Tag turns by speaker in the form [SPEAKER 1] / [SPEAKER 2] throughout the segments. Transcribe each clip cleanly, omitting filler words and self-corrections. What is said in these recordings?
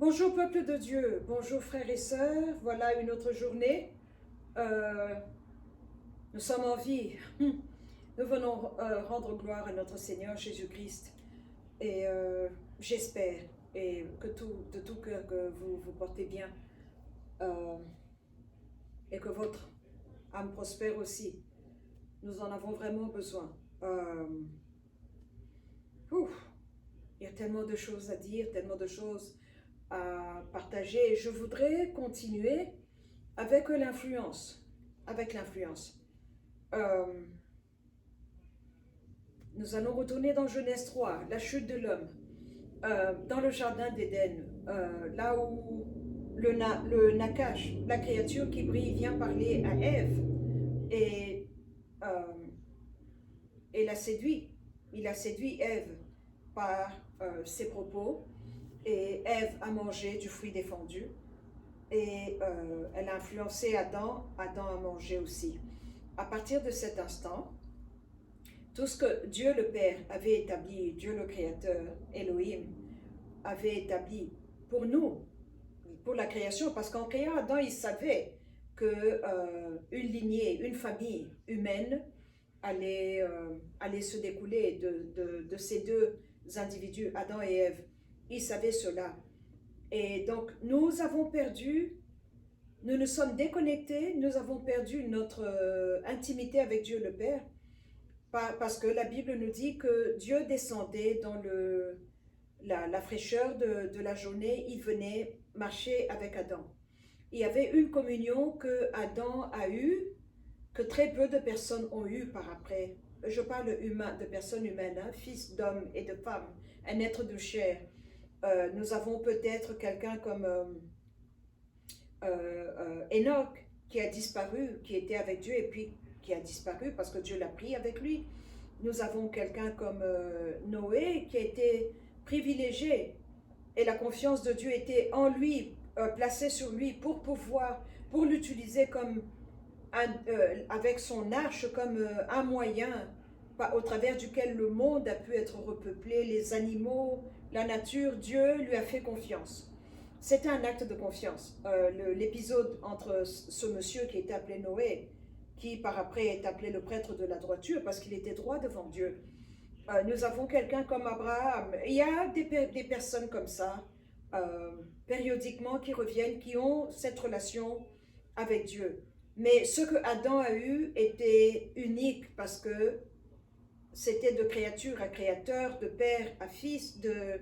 [SPEAKER 1] Bonjour peuple de Dieu, bonjour frères et sœurs, voilà une autre journée. Euh, nous sommes en vie. Nous venons rendre gloire à notre Seigneur Jésus-Christ. Et j'espère que de tout cœur que vous vous portez bien euh, et que votre âme prospère aussi. Nous en avons vraiment besoin. Il y a tellement de choses à dire, tellement de choses à partager. Je voudrais continuer avec l'influence. Euh, nous allons retourner dans Genèse 3, la chute de l'homme, dans le jardin d'Éden, là où le Nakash, la créature qui brille, vient parler à Ève et, euh, et l'a séduit. Il a séduit Ève par ses propos et Ève a mangé du fruit défendu. Et elle a influencé Adam, Adam a mangé aussi. À partir de cet instant, tout ce que Dieu le Père avait établi, Dieu le Créateur, Elohim, avait établi pour nous, pour la création, parce qu'en créant Adam, il savait que une lignée, une famille humaine allait se découler de ces deux individus, Adam et Ève. Il savait cela. Et donc, nous avons perdu, nous nous sommes déconnectés, nous avons perdu notre intimité avec Dieu le Père, parce que la Bible nous dit que Dieu descendait dans la fraîcheur de la journée, il venait marcher avec Adam. Il y avait une communion que Adam a eue, que très peu de personnes ont eue par après. Je parle de personnes humaines, hein, fils d'hommes et de femmes, un être de chair. Nous avons peut-être quelqu'un comme Enoch qui a disparu, qui était avec Dieu et puis qui a disparu parce que Dieu l'a pris avec lui. Nous avons quelqu'un comme Noé qui a été privilégié et la confiance de Dieu était en lui, placée sur lui pour l'utiliser comme avec son arche comme un moyen au travers duquel le monde a pu être repeuplé, les animaux, la nature. Dieu lui a fait confiance. C'était un acte de confiance. L'épisode entre ce monsieur qui était appelé Noé, qui par après est appelé le prêtre de la droiture parce qu'il était droit devant Dieu. Nous avons quelqu'un comme Abraham. Il y a des personnes comme ça, périodiquement, qui reviennent, qui ont cette relation avec Dieu. Mais ce que Adam a eu était unique parce que c'était de créature à créateur, de père à fils, de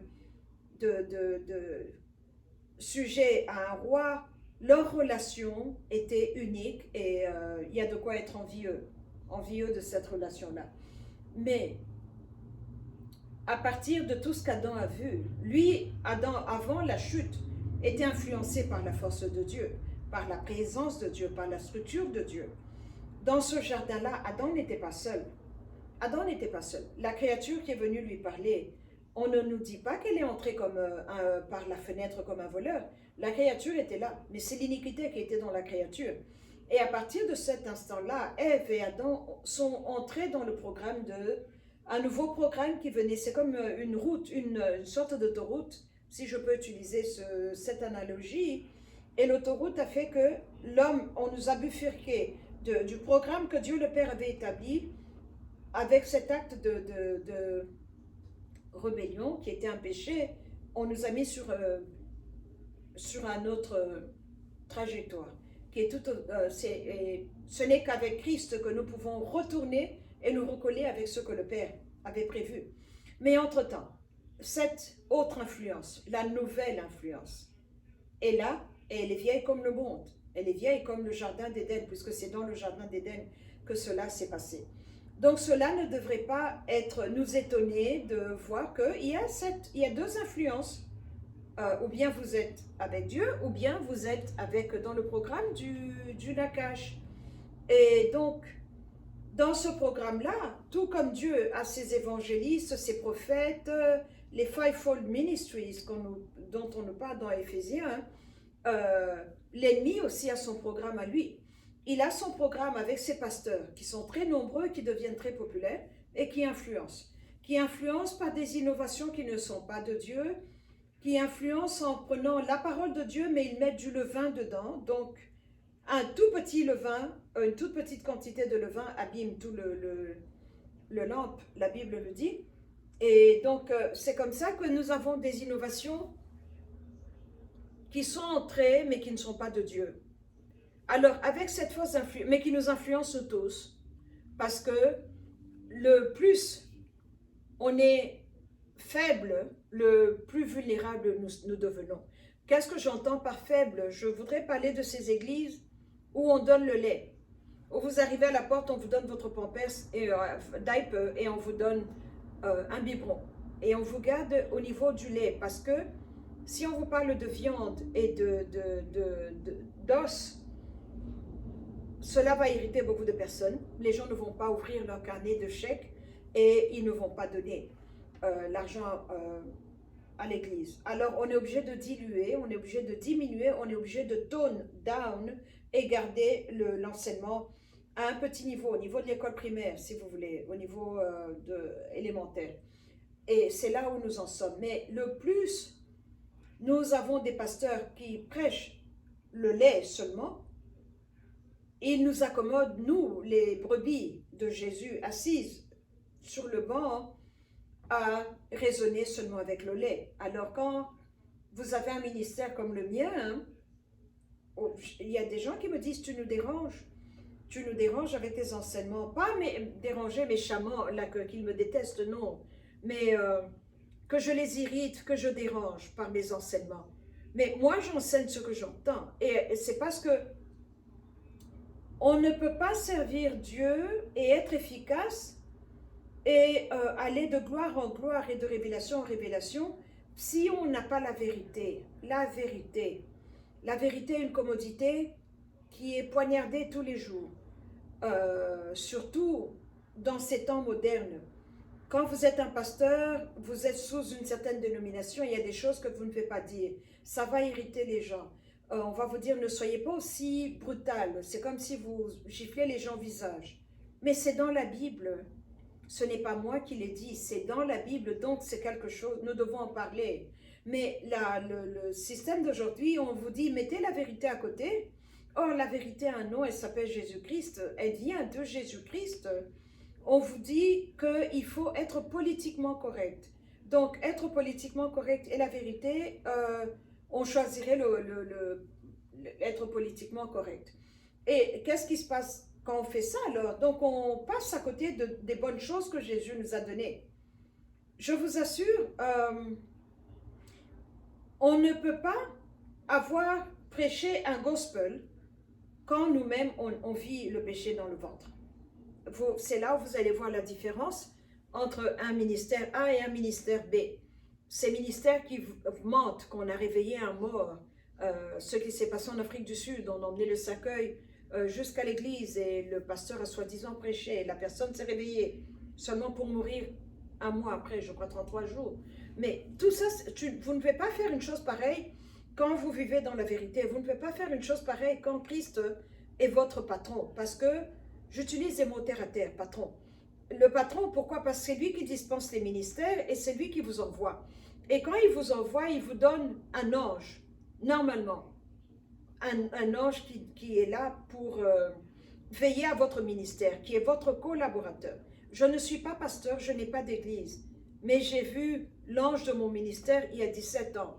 [SPEAKER 1] sujet à un roi. Leur relation était unique et il y a de quoi être envieux de cette relation-là. Mais à partir de tout ce qu'Adam a vu, lui, Adam, avant la chute, était influencé par la force de Dieu, par la présence de Dieu, par la structure de Dieu. Dans ce jardin-là, Adam n'était pas seul. Adam n'était pas seul. La créature qui est venue lui parler, on ne nous dit pas qu'elle est entrée par la fenêtre comme un voleur. La créature était là, mais c'est l'iniquité qui était dans la créature. Et à partir de cet instant-là, Ève et Adam sont entrés dans le programme un nouveau programme qui venait. C'est comme une route, une sorte d'autoroute, si je peux utiliser cette analogie. Et l'autoroute a fait que l'homme, on nous a bifurqué du programme que Dieu le Père avait établi avec cet acte de rébellion qui était un péché. On nous a mis sur un autre trajectoire. Qui est ce n'est qu'avec Christ que nous pouvons retourner et nous recoller avec ce que le Père avait prévu. Mais entre-temps, cette autre influence, la nouvelle influence, est là et elle est vieille comme le monde. Elle est vieille comme le jardin d'Éden, puisque c'est dans le jardin d'Éden que cela s'est passé. Donc cela ne devrait pas nous étonner de voir qu'il y a deux influences. Ou bien vous êtes avec Dieu, ou bien vous êtes dans le programme du Nakash. Et donc, dans ce programme-là, tout comme Dieu a ses évangélistes, ses prophètes, les fivefold ministries dont on nous parle dans Éphésiens, l'ennemi aussi a son programme à lui. Il a son programme avec ses pasteurs qui sont très nombreux, qui deviennent très populaires et qui influencent par des innovations qui ne sont pas de Dieu, qui influencent en prenant la parole de Dieu, mais ils mettent du levain dedans. Donc, un tout petit levain, une toute petite quantité de levain abîme tout le lampe, la Bible le dit. Et donc, c'est comme ça que nous avons des innovations qui sont entrées, mais qui ne sont pas de Dieu. Alors, avec cette fausse influence, mais qui nous influencent tous, parce que le plus on est faible, le plus vulnérable nous devenons. Qu'est-ce que j'entends par faible? Je voudrais parler de ces églises où on donne le lait. Où vous arrivez à la porte, on vous donne votre pampers et diaper et on vous donne un biberon. Et on vous garde au niveau du lait parce que si on vous parle de viande et d'os, cela va irriter beaucoup de personnes. Les gens ne vont pas ouvrir leur carnet de chèques et ils ne vont pas donner l'argent à l'église. Alors on est obligé de diluer, on est obligé de diminuer, on est obligé de tone down et garder l'enseignement à un petit niveau, au niveau de l'école primaire, si vous voulez, au niveau élémentaire. Et c'est là où nous en sommes. Mais le plus nous avons des pasteurs qui prêchent le lait seulement, ils nous accommodent, nous, les brebis de Jésus, assises sur le banc, à raisonner seulement avec le lait. Alors quand vous avez un ministère comme le mien, il y a des gens qui me disent, tu nous déranges avec tes enseignements, pas déranger méchamment, là qu'ils me détestent, non, mais que je les irrite, que je dérange par mes enseignements. Mais moi, j'enseigne ce que j'entends, et c'est parce que on ne peut pas servir Dieu et être efficace et aller de gloire en gloire et de révélation en révélation si on n'a pas la vérité. La vérité. La vérité est une commodité qui est poignardée tous les jours, surtout dans ces temps modernes. Quand vous êtes un pasteur, vous êtes sous une certaine dénomination, il y a des choses que vous ne pouvez pas dire. Ça va irriter les gens. On va vous dire, ne soyez pas aussi brutal. C'est comme si vous giflez les gens au visage. Mais c'est dans la Bible. Ce n'est pas moi qui l'ai dit, c'est dans la Bible, donc c'est quelque chose, nous devons en parler. Mais le système d'aujourd'hui, on vous dit, mettez la vérité à côté. Or, la vérité a un nom, elle s'appelle Jésus-Christ, elle vient de Jésus-Christ. On vous dit qu'il faut être politiquement correct. Donc, être politiquement correct et la vérité, on choisirait être politiquement correct. Et qu'est-ce qui se passe quand on fait ça alors? Donc, on passe à côté des bonnes choses que Jésus nous a données. Je vous assure, on ne peut pas avoir prêché un gospel quand nous-mêmes on vit le péché dans le ventre. C'est là où vous allez voir la différence entre un ministère A et un ministère B. Ces ministères qui mentent qu'on a réveillé un mort, ce qui s'est passé en Afrique du Sud, on a emmené le cercueil jusqu'à l'église et le pasteur a soi-disant prêché, la personne s'est réveillée seulement pour mourir un mois après, je crois 33 jours. Mais tout ça, vous ne pouvez pas faire une chose pareille quand vous vivez dans la vérité. Vous ne pouvez pas faire une chose pareille quand Christ est votre patron, parce que j'utilise les mots terre à terre, patron. Le patron, pourquoi? Parce que c'est lui qui dispense les ministères et c'est lui qui vous envoie. Et quand il vous envoie, il vous donne un ange, normalement. Un ange qui est là pour veiller à votre ministère, qui est votre collaborateur. Je ne suis pas pasteur, je n'ai pas d'église, mais j'ai vu l'ange de mon ministère il y a 17 ans.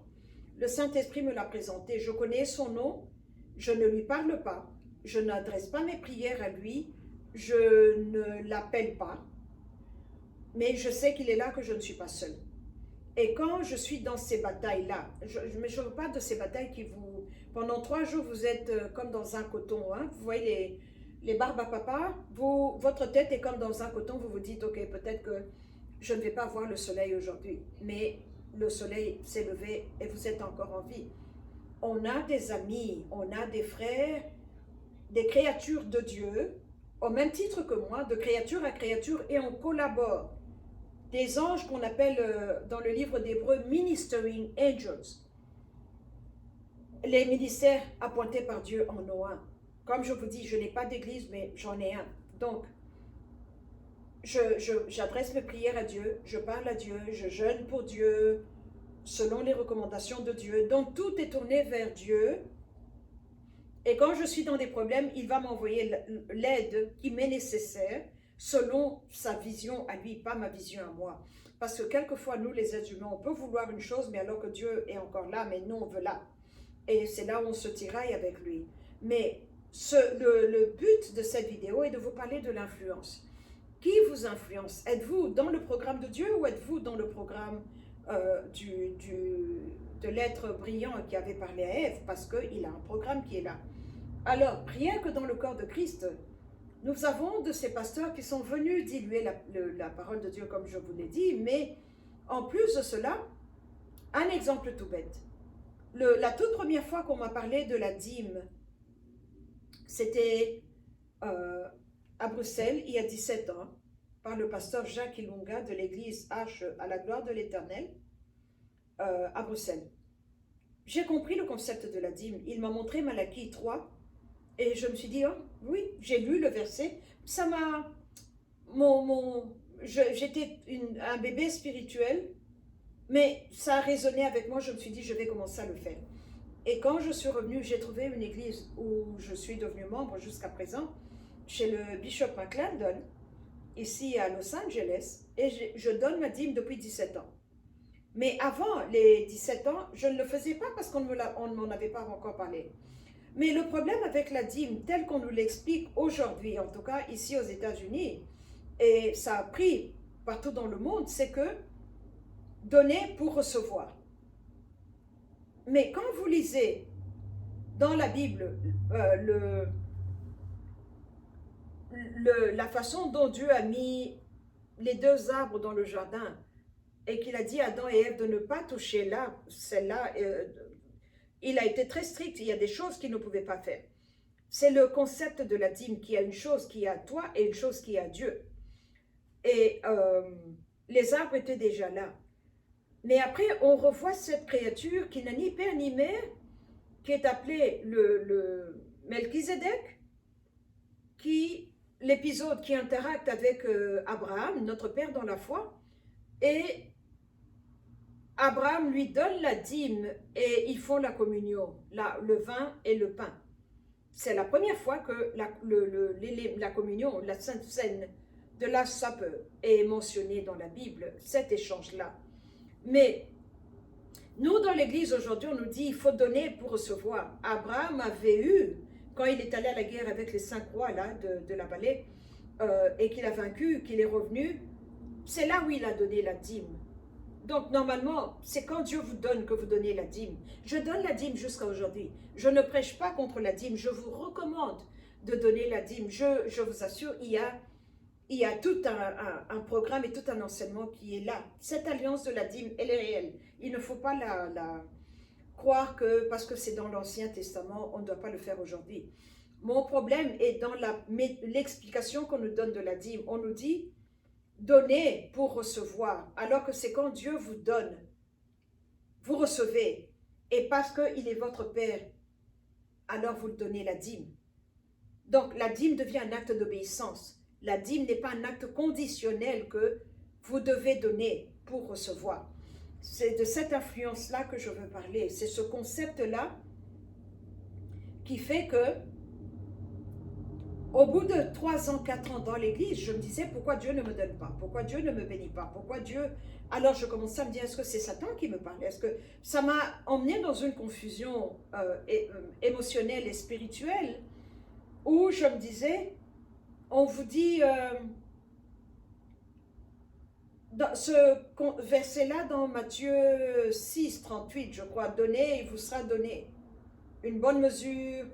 [SPEAKER 1] Le Saint-Esprit me l'a présenté, je connais son nom, je ne lui parle pas, je n'adresse pas mes prières à lui, je ne l'appelle pas, mais je sais qu'il est là, que je ne suis pas seule. Et quand je suis dans ces batailles-là, je ne veux pas de ces batailles qui vous... Pendant 3 jours, vous êtes comme dans un coton. Hein? Vous voyez les barbes à papa, votre tête est comme dans un coton. Vous vous dites, ok, peut-être que je ne vais pas voir le soleil aujourd'hui. Mais le soleil s'est levé et vous êtes encore en vie. On a des amis, on a des frères, des créatures de Dieu, au même titre que moi, de créature à créature, et on collabore. Des anges qu'on appelle dans le livre d'Hébreu ministering angels. Les ministères appointés par Dieu en ont un. Comme je vous dis, je n'ai pas d'église, mais j'en ai un. Donc, j'adresse mes prières à Dieu, je parle à Dieu, je jeûne pour Dieu, selon les recommandations de Dieu. Donc tout est tourné vers Dieu. Et quand je suis dans des problèmes, il va m'envoyer l'aide qui m'est nécessaire selon sa vision à lui, pas ma vision à moi. Parce que quelquefois, nous les êtres humains, on peut vouloir une chose, mais alors que Dieu est encore là, mais nous on veut là. Et c'est là où on se tiraille avec lui. Mais le but de cette vidéo est de vous parler de l'influence. Qui vous influence? Êtes-vous dans le programme de Dieu ou êtes-vous dans le programme de l'être brillant qui avait parlé à Ève? Parce qu'il a un programme qui est là. Alors, rien que dans le corps de Christ, nous avons de ces pasteurs qui sont venus diluer la parole de Dieu, comme je vous l'ai dit, mais en plus de cela, un exemple tout bête. La toute première fois qu'on m'a parlé de la dîme, c'était à Bruxelles, il y a 17 ans, par le pasteur Jacques Ilunga de l'église H à la gloire de l'Éternel, à Bruxelles. J'ai compris le concept de la dîme. Il m'a montré Malachie 3, et je me suis dit, oh oui, j'ai lu le verset, ça m'a... J'étais un bébé spirituel, mais ça a résonné avec moi, je me suis dit, je vais commencer à le faire. Et quand je suis revenue, j'ai trouvé une église où je suis devenue membre jusqu'à présent, chez le Bishop McClendon, ici à Los Angeles, et je donne ma dîme depuis 17 ans. Mais avant les 17 ans, je ne le faisais pas parce qu'on ne m'en avait pas encore parlé. Mais le problème avec la dîme, tel qu'on nous l'explique aujourd'hui, en tout cas ici aux États-Unis, et ça a pris partout dans le monde, c'est que donner pour recevoir. Mais quand vous lisez dans la Bible la façon dont Dieu a mis les deux arbres dans le jardin et qu'il a dit à Adam et Ève de ne pas toucher là, celle-là, il a été très strict, il y a des choses qu'il ne pouvait pas faire. C'est le concept de la dîme, qui a une chose qui est à toi et une chose qui est à Dieu. Et les arbres étaient déjà là. Mais après, on revoit cette créature qui n'a ni père ni mère, qui est appelée le Melchizedek, l'épisode qui interacte avec Abraham, notre père dans la foi, et Abraham lui donne la dîme et ils font la communion, le vin et le pain. C'est la première fois que la communion, la sainte scène de la Supper est mentionnée dans la Bible, cet échange-là. Mais nous, dans l'Église aujourd'hui, on nous dit il faut donner pour recevoir. Abraham avait eu, quand il est allé à la guerre avec les 5 rois là, de la vallée, et qu'il a vaincu, qu'il est revenu, c'est là où il a donné la dîme. Donc, normalement, c'est quand Dieu vous donne que vous donnez la dîme. Je donne la dîme jusqu'à aujourd'hui. Je ne prêche pas contre la dîme. Je vous recommande de donner la dîme. Je vous assure, il y a tout un programme et tout un enseignement qui est là. Cette alliance de la dîme, elle est réelle. Il ne faut pas la croire que parce que c'est dans l'Ancien Testament, on ne doit pas le faire aujourd'hui. Mon problème est dans l'explication qu'on nous donne de la dîme. On nous dit donner pour recevoir, alors que c'est quand Dieu vous donne, vous recevez, et parce qu'il est votre Père, alors vous donnez la dîme. Donc la dîme devient un acte d'obéissance. La dîme n'est pas un acte conditionnel que vous devez donner pour recevoir. C'est de cette influence-là que je veux parler. C'est ce concept-là qui fait que au bout de 3 ans, 4 ans dans l'église, je me disais pourquoi Dieu ne me donne pas, pourquoi Dieu ne me bénit pas, pourquoi Dieu... Alors je commençais à me dire, est-ce que c'est Satan qui me parle? Est-ce que ça m'a emmené dans une confusion émotionnelle et spirituelle où je me disais, on vous dit, dans ce verset-là dans Matthieu 6, 38, je crois, donnez, il vous sera donné. Une bonne mesure...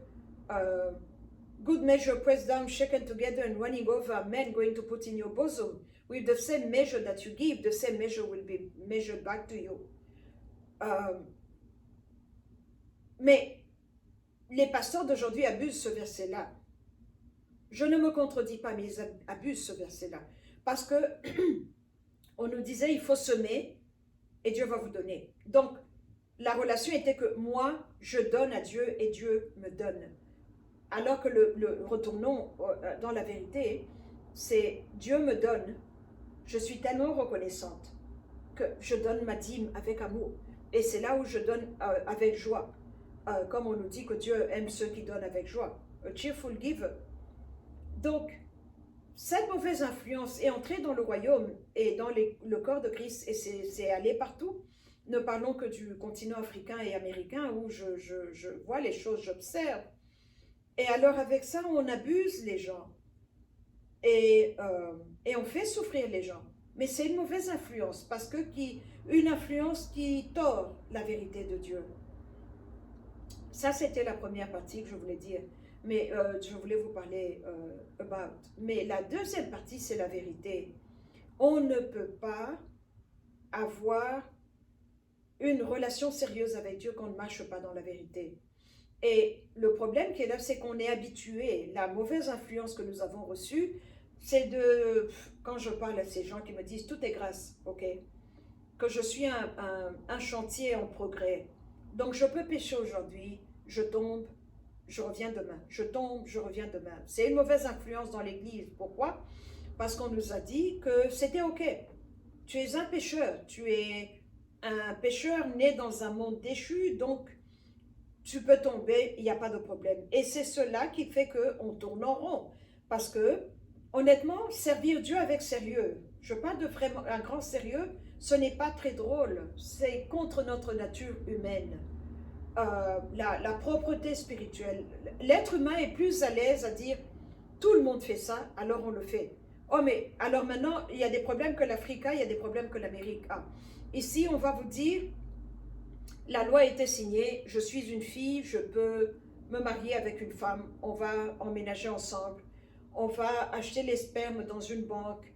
[SPEAKER 1] good measure pressed down, shaken together and running over, men going to put in your bosom. With the same measure that you give, the same measure will be measured back to you. Mais les pasteurs d'aujourd'hui abusent ce verset-là. Je ne me contredis pas, mais ils abusent ce verset-là. Parce que on nous disait, il faut semer et Dieu va vous donner. Donc, la relation était que moi, je donne à Dieu et Dieu me donne. Alors que retournons dans la vérité, c'est Dieu me donne, je suis tellement reconnaissante que je donne ma dîme avec amour. Et c'est là où je donne avec joie. Comme on nous dit que Dieu aime ceux qui donnent avec joie. A cheerful giver. Donc, cette mauvaise influence est entrée dans le royaume et dans le corps de Christ et c'est allé partout. Ne parlons que du continent africain et américain où je vois les choses, j'observe. Et alors avec ça, on abuse les gens et on fait souffrir les gens. Mais c'est une mauvaise influence parce que une influence qui tord la vérité de Dieu. Ça, c'était la première partie que je voulais dire. Mais je voulais vous parler about. Mais la deuxième partie, c'est la vérité. On ne peut pas avoir une relation sérieuse avec Dieu quand on ne marche pas dans la vérité. Et le problème qui est là, c'est qu'on est habitué. La mauvaise influence que nous avons reçue, c'est quand je parle à ces gens qui me disent tout est grâce, ok, que je suis un chantier en progrès. Donc je peux pécher aujourd'hui, je tombe, je reviens demain. Je tombe, je reviens demain. C'est une mauvaise influence dans l'Église. Pourquoi? Parce qu'on nous a dit que c'était ok. Tu es un pécheur, tu es un pécheur né dans un monde déchu, donc tu peux tomber, il n'y a pas de problème. Et c'est cela qui fait qu'on tourne en rond. Parce que, honnêtement, servir Dieu avec sérieux, je parle de vraiment un grand sérieux, ce n'est pas très drôle. C'est contre notre nature humaine. La propreté spirituelle. L'être humain est plus à l'aise à dire tout le monde fait ça, alors on le fait. Oh, mais alors maintenant, il y a des problèmes que l'Afrique a, il y a des problèmes que l'Amérique a. Ici, on va vous dire la loi a été signée, je suis une fille, je peux me marier avec une femme, on va emménager ensemble, on va acheter les spermes dans une banque,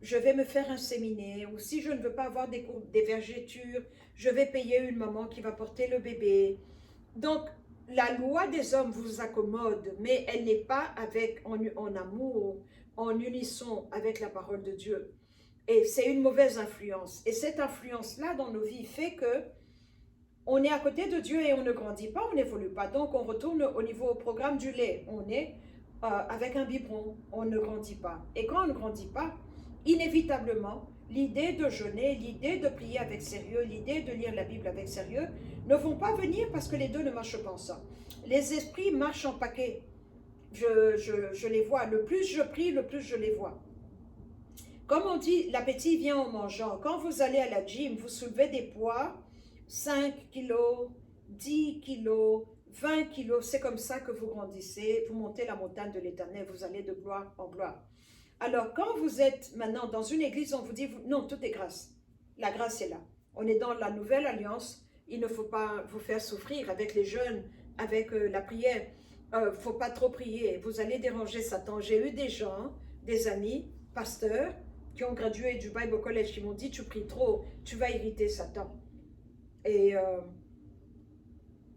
[SPEAKER 1] je vais me faire inséminer, ou si je ne veux pas avoir des vergetures, je vais payer une maman qui va porter le bébé. Donc, la loi des hommes vous accommode, mais elle n'est pas en amour, en unisson avec la parole de Dieu. Et c'est une mauvaise influence. Et cette influence-là dans nos vies fait que on est à côté de Dieu et on ne grandit pas, on n'évolue pas. Donc on retourne au programme du lait. On est avec un biberon, on ne grandit pas. Et quand on ne grandit pas, inévitablement, l'idée de jeûner, l'idée de prier avec sérieux, l'idée de lire la Bible avec sérieux ne vont pas venir parce que les deux ne marchent pas ensemble. Les esprits marchent en paquet. Je les vois. Le plus je prie, le plus je les vois. Comme on dit, l'appétit vient en mangeant. Quand vous allez à la gym, vous soulevez des poids, 5 kilos, 10 kilos, 20 kilos, c'est comme ça que vous grandissez, vous montez la montagne de l'Éternel, vous allez de gloire en gloire. Alors, quand vous êtes maintenant dans une église, on vous dit, non, tout est grâce. La grâce est là. On est dans la nouvelle alliance. Il ne faut pas vous faire souffrir avec les jeûnes, avec la prière. Il ne faut pas trop prier. Vous allez déranger Satan. J'ai eu des gens, des amis, pasteurs, qui ont gradué du Bible College, qui m'ont dit, tu pries trop, tu vas irriter Satan. Et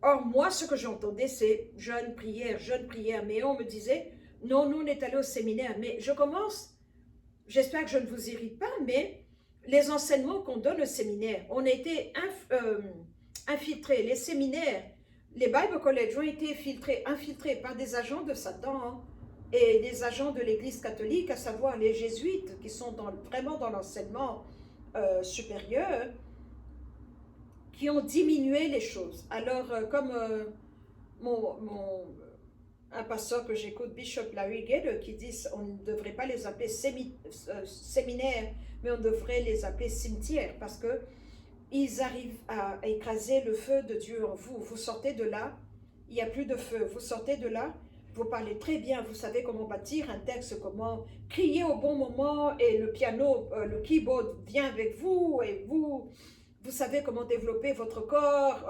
[SPEAKER 1] or, moi, ce que j'entendais, c'est jeûne, prière, mais on me disait, non, nous, on est allé au séminaire, mais je commence, j'espère que je ne vous irrite pas, mais les enseignements qu'on donne au séminaire, on a été infiltrés, les séminaires, les Bible College ont été infiltrés par des agents de Satan, hein, et des agents de l'Église catholique, à savoir les jésuites, qui sont vraiment dans l'enseignement supérieur, qui ont diminué les choses. Alors, comme un pasteur que j'écoute, Bishop Larry Gator, qui dit on ne devrait pas les appeler séminaires, mais on devrait les appeler cimetières, parce que ils arrivent à écraser le feu de Dieu en vous. Vous sortez de là, il n'y a plus de feu. Vous sortez de là, vous parlez très bien, vous savez comment bâtir un texte, comment crier au bon moment, et le piano, le keyboard vient avec vous, et vous savez comment développer votre corps,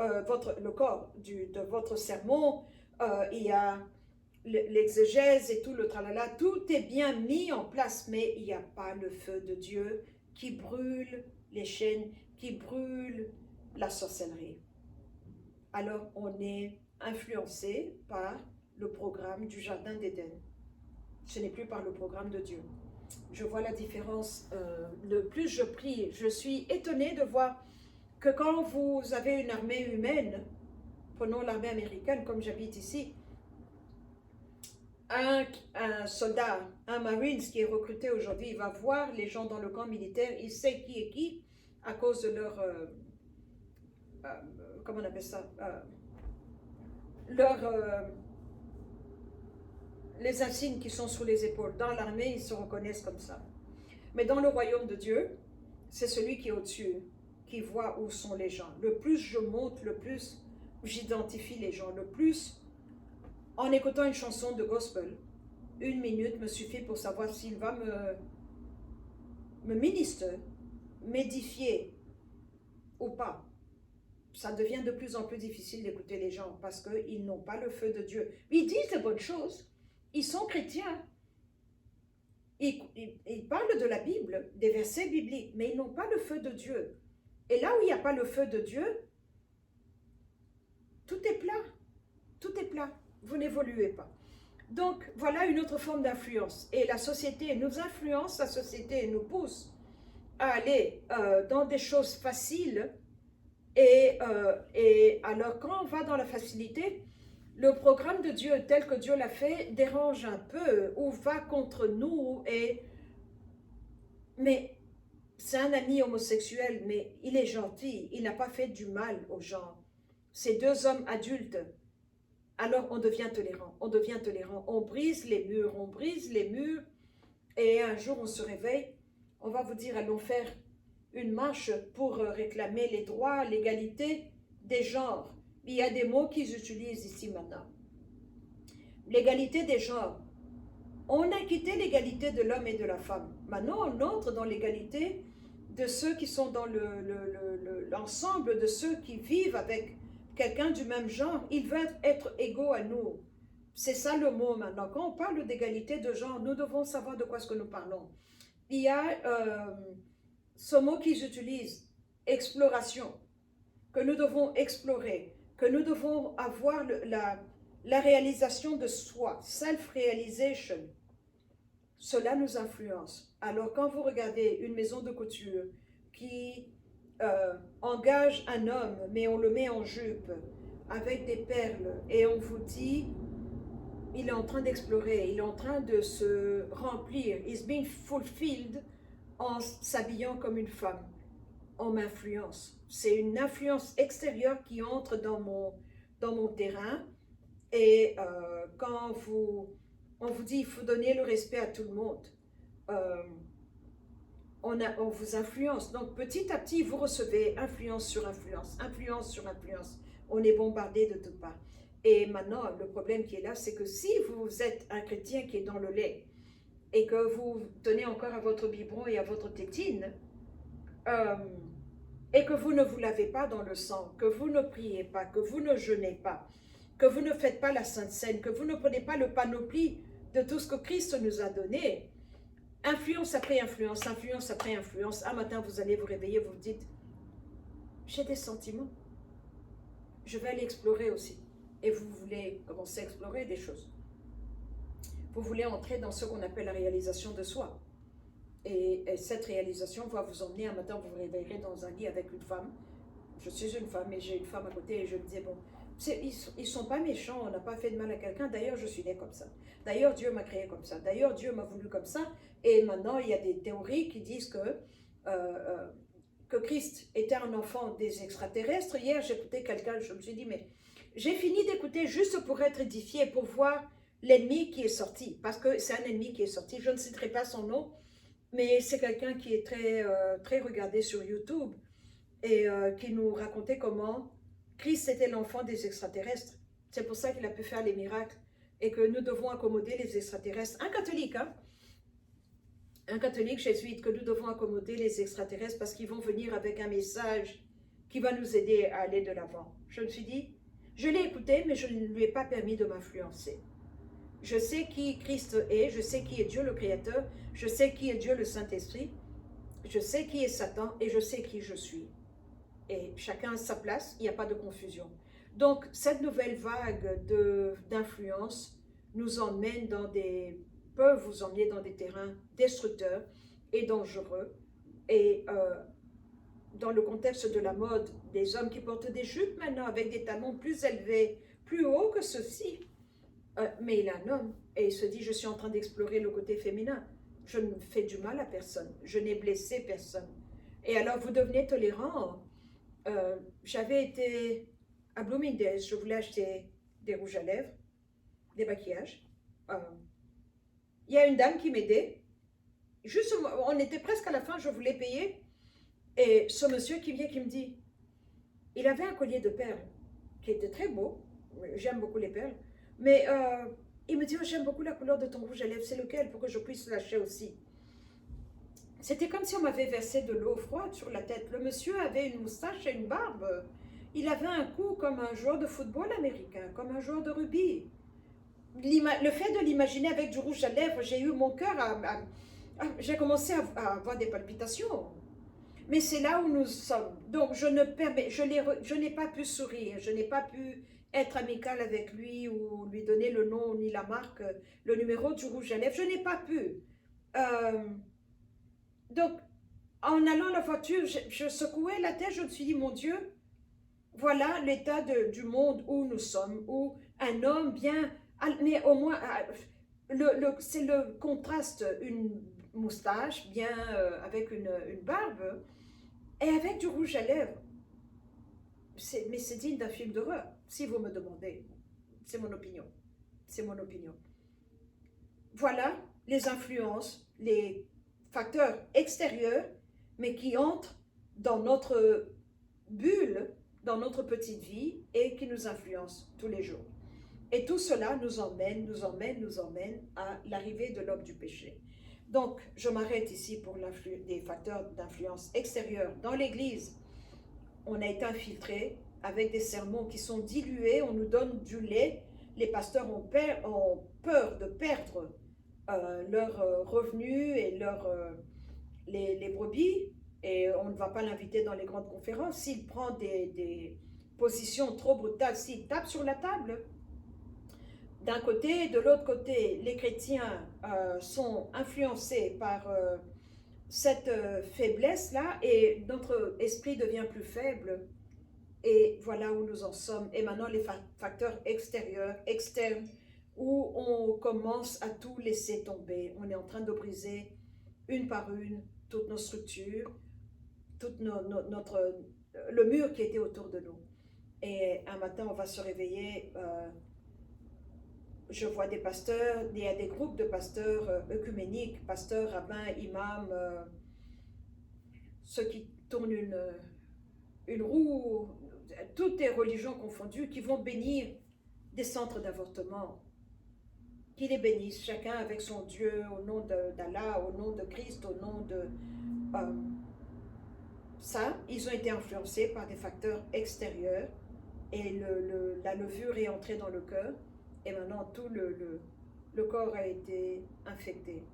[SPEAKER 1] le corps de votre sermon. Il y a l'exégèse et tout le tralala, tout est bien mis en place, mais il n'y a pas le feu de Dieu qui brûle les chaînes, qui brûle la sorcellerie. Alors on est influencé par le programme du Jardin d'Éden. Ce n'est plus par le programme de Dieu. Je vois la différence. Le plus je prie, je suis étonnée de voir que quand vous avez une armée humaine, prenons l'armée américaine comme j'habite ici, un soldat, un Marines qui est recruté aujourd'hui, il va voir les gens dans le camp militaire, il sait qui est qui à cause de comment on appelle ça, leur, les insignes qui sont sur les épaules. Dans l'armée, ils se reconnaissent comme ça. Mais dans le royaume de Dieu, c'est celui qui est au-dessus, qui voit où sont les gens. Le plus je monte, le plus j'identifie les gens. Le plus, en écoutant une chanson de gospel, 1 minute me suffit pour savoir s'il va me ministrer, m'édifier ou pas. Ça devient de plus en plus difficile d'écouter les gens parce qu'ils n'ont pas le feu de Dieu. Ils disent de bonnes choses, ils sont chrétiens, ils parlent de la Bible, des versets bibliques, mais ils n'ont pas le feu de Dieu. Et là où il n'y a pas le feu de Dieu, tout est plat, tout est plat, vous n'évoluez pas. Donc voilà une autre forme d'influence. Et la société nous influence, la société nous pousse à aller dans des choses faciles. Et alors quand on va dans la facilité, le programme de Dieu tel que Dieu l'a fait dérange un peu ou va contre nous. Mais c'est un ami homosexuel, mais il est gentil, il n'a pas fait du mal aux gens. C'est 2 hommes adultes. Alors on devient tolérant, on brise les murs, et un jour on se réveille, on va vous dire allons faire une marche pour réclamer les droits, l'égalité des genres. Il y a des mots qu'ils utilisent ici maintenant. L'égalité des genres. On a quitté l'égalité de l'homme et de la femme. Maintenant on entre dans l'égalité de ceux qui sont dans l'ensemble de ceux qui vivent avec quelqu'un du même genre, ils veulent être égaux à nous. C'est ça le mot maintenant. Quand on parle d'égalité de genre, nous devons savoir de quoi est-ce que nous parlons. Il y a ce mot qu'ils utilisent, exploration, que nous devons explorer, que nous devons avoir la réalisation de soi, self-realization. Cela nous influence. Alors quand vous regardez une maison de couture qui engage un homme, mais on le met en jupe, avec des perles, et on vous dit, il est en train d'explorer, il est en train de se remplir, he's being fulfilled en s'habillant comme une femme. On m'influence. C'est une influence extérieure qui entre dans mon terrain, et quand on vous dit, il faut donner le respect à tout le monde, on vous influence. Donc petit à petit, vous recevez influence sur influence, influence sur influence. On est bombardé de toutes parts. Et maintenant, le problème qui est là, c'est que si vous êtes un chrétien qui est dans le lait et que vous tenez encore à votre biberon et à votre tétine, et que vous ne vous lavez pas dans le sang, que vous ne priez pas, que vous ne jeûnez pas, que vous ne faites pas la Sainte Seine, que vous ne prenez pas le panoplie de tout ce que Christ nous a donné, influence après influence, influence après influence. Un matin, vous allez vous réveiller, vous vous dites, j'ai des sentiments, je vais aller explorer aussi. Et vous voulez commencer à explorer des choses. Vous voulez entrer dans ce qu'on appelle la réalisation de soi. Et cette réalisation va vous emmener, un matin, vous vous réveillerez dans un lit avec une femme. Je suis une femme et j'ai une femme à côté et je me disais, bon, ils ne sont pas méchants, on n'a pas fait de mal à quelqu'un. D'ailleurs, je suis née comme ça. D'ailleurs, Dieu m'a créé comme ça. D'ailleurs, Dieu m'a voulu comme ça. Et maintenant, il y a des théories qui disent que Christ était un enfant des extraterrestres. Hier, j'écoutais quelqu'un, je me suis dit, mais j'ai fini d'écouter juste pour être édifié, pour voir l'ennemi qui est sorti. Parce que c'est un ennemi qui est sorti. Je ne citerai pas son nom, mais c'est quelqu'un qui est très regardé sur YouTube et qui nous racontait comment Christ était l'enfant des extraterrestres. C'est pour ça qu'il a pu faire les miracles et que nous devons accommoder les extraterrestres. Un catholique, hein? Un catholique jésuite, que nous devons accommoder les extraterrestres parce qu'ils vont venir avec un message qui va nous aider à aller de l'avant. Je me suis dit, je l'ai écouté, mais je ne lui ai pas permis de m'influencer. Je sais qui Christ est, je sais qui est Dieu le Créateur, je sais qui est Dieu le Saint-Esprit, je sais qui est Satan et je sais qui je suis. Et chacun a sa place, il n'y a pas de confusion. Donc, cette nouvelle vague d'influence nous emmène peut vous emmener dans des terrains destructeurs et dangereux. Et dans le contexte de la mode, des hommes qui portent des jupes maintenant avec des talons plus élevés, plus hauts que ceux-ci. Mais il est un homme et il se dit, je suis en train d'explorer le côté féminin. Je ne fais du mal à personne, je n'ai blessé personne. Et alors vous devenez tolérant J'avais été à Bloomingdale's, je voulais acheter des rouges à lèvres, des maquillages. Euh, Il y a une dame qui m'aidait. Juste, on était presque à la fin, je voulais payer. Et ce monsieur qui vient, qui me dit, il avait un collier de perles qui était très beau. J'aime beaucoup les perles. Mais il me dit, oh, j'aime beaucoup la couleur de ton rouge à lèvres. C'est lequel pour que je puisse l'acheter aussi? C'était comme si on m'avait versé de l'eau froide sur la tête. Le monsieur avait une moustache et une barbe. Il avait un cou comme un joueur de football américain, comme un joueur de rugby. Le fait de l'imaginer avec du rouge à lèvres, j'ai eu mon cœur j'ai commencé à avoir des palpitations. Mais c'est là où nous sommes. Donc je n'ai pas pu sourire, je n'ai pas pu être amicale avec lui ou lui donner le nom ni la marque, le numéro du rouge à lèvres. Je n'ai pas pu. Euh, donc en allant à la voiture, je secouais la tête, je me suis dit, mon Dieu, voilà l'état du monde où nous sommes, où un homme bien, mais au moins, c'est le contraste, une moustache bien avec une barbe et avec du rouge à lèvres. Mais c'est digne d'un film d'horreur, si vous me demandez. C'est mon opinion. C'est mon opinion. Voilà les influences, les facteurs extérieurs, mais qui entrent dans notre bulle, dans notre petite vie et qui nous influencent tous les jours. Et tout cela nous emmène à l'arrivée de l'homme du péché. Donc, je m'arrête ici pour des facteurs d'influence extérieure. Dans l'Église, on a été infiltré avec des sermons qui sont dilués, on nous donne du lait. Les pasteurs ont peur de perdre leurs revenus et les brebis, et on ne va pas l'inviter dans les grandes conférences. S'il prend des positions trop brutales, s'il tape sur la table, d'un côté, de l'autre côté, les chrétiens sont influencés par cette faiblesse-là et notre esprit devient plus faible. Et voilà où nous en sommes. Et maintenant, les facteurs extérieurs, externes, où on commence à tout laisser tomber. On est en train de briser une par une toutes nos structures, le mur qui était autour de nous. Et un matin, on va se réveiller. Je vois des pasteurs, il y a des groupes de pasteurs œcuméniques, pasteurs, rabbins, imams, ceux qui tournent une roue, toutes les religions confondues, qui vont bénir des centres d'avortement, qui les bénissent, chacun avec son Dieu, au nom d'Allah, au nom de Christ, au nom de... ça, ils ont été influencés par des facteurs extérieurs et la levure est entrée dans le cœur et maintenant tout le corps a été infecté.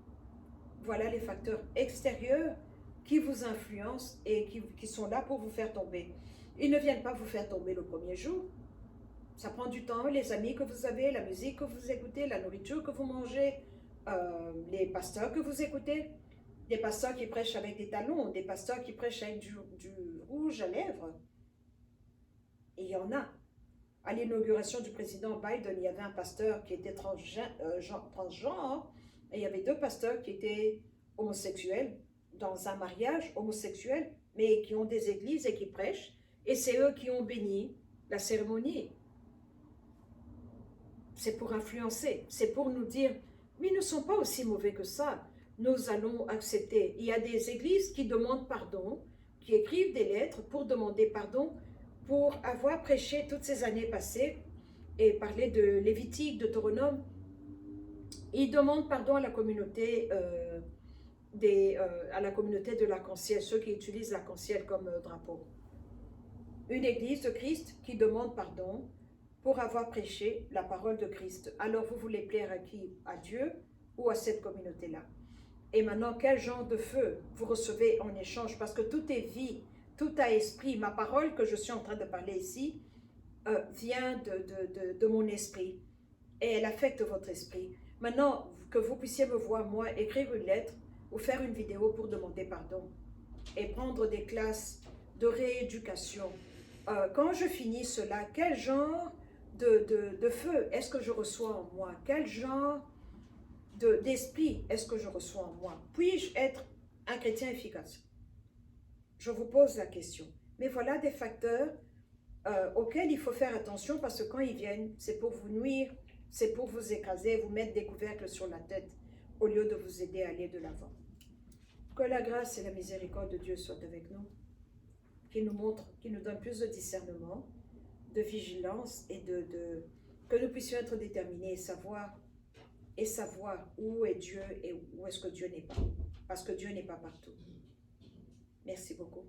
[SPEAKER 1] Voilà les facteurs extérieurs qui vous influencent et qui sont là pour vous faire tomber. Ils ne viennent pas vous faire tomber le premier jour. Ça prend du temps, les amis que vous avez, la musique que vous écoutez, la nourriture que vous mangez, les pasteurs que vous écoutez, des pasteurs qui prêchent avec des talons, des pasteurs qui prêchent avec du rouge à lèvres. Et il y en a. À l'inauguration du président Biden, il y avait un pasteur qui était transgenre et il y avait deux pasteurs qui étaient homosexuels, dans un mariage homosexuel, mais qui ont des églises et qui prêchent. Et c'est eux qui ont béni la cérémonie. C'est pour influencer, c'est pour nous dire, mais ils ne sont pas aussi mauvais que ça. Nous allons accepter. Il y a des églises qui demandent pardon, qui écrivent des lettres pour demander pardon, pour avoir prêché toutes ces années passées et parler de Lévitique, de Deutéronome. Ils demandent pardon à la communauté de l'arc-en-ciel, ceux qui utilisent l'arc-en-ciel comme drapeau. Une église de Christ qui demande pardon pour avoir prêché la parole de Christ. Alors vous voulez plaire à qui? À Dieu ou à cette communauté-là? Et maintenant, quel genre de feu vous recevez en échange? Parce que tout est vie, tout a esprit. Ma parole que je suis en train de parler ici vient de mon esprit et elle affecte votre esprit. Maintenant, que vous puissiez me voir, moi, écrire une lettre ou faire une vidéo pour demander pardon et prendre des classes de rééducation. Quand je finis cela, quel genre de feu est-ce que je reçois en moi? Quel genre d'esprit est-ce que je reçois en moi? Puis-je être un chrétien efficace? Je vous pose la question. Mais voilà des facteurs auxquels il faut faire attention parce que quand ils viennent, c'est pour vous nuire, c'est pour vous écraser, vous mettre des couvercles sur la tête au lieu de vous aider à aller de l'avant. Que la grâce et la miséricorde de Dieu soient avec nous, qu'il nous montre, qu'il nous donne plus de discernement, de vigilance et que nous puissions être déterminés et savoir où est Dieu et où est-ce que Dieu n'est pas. Parce que Dieu n'est pas partout. Merci beaucoup.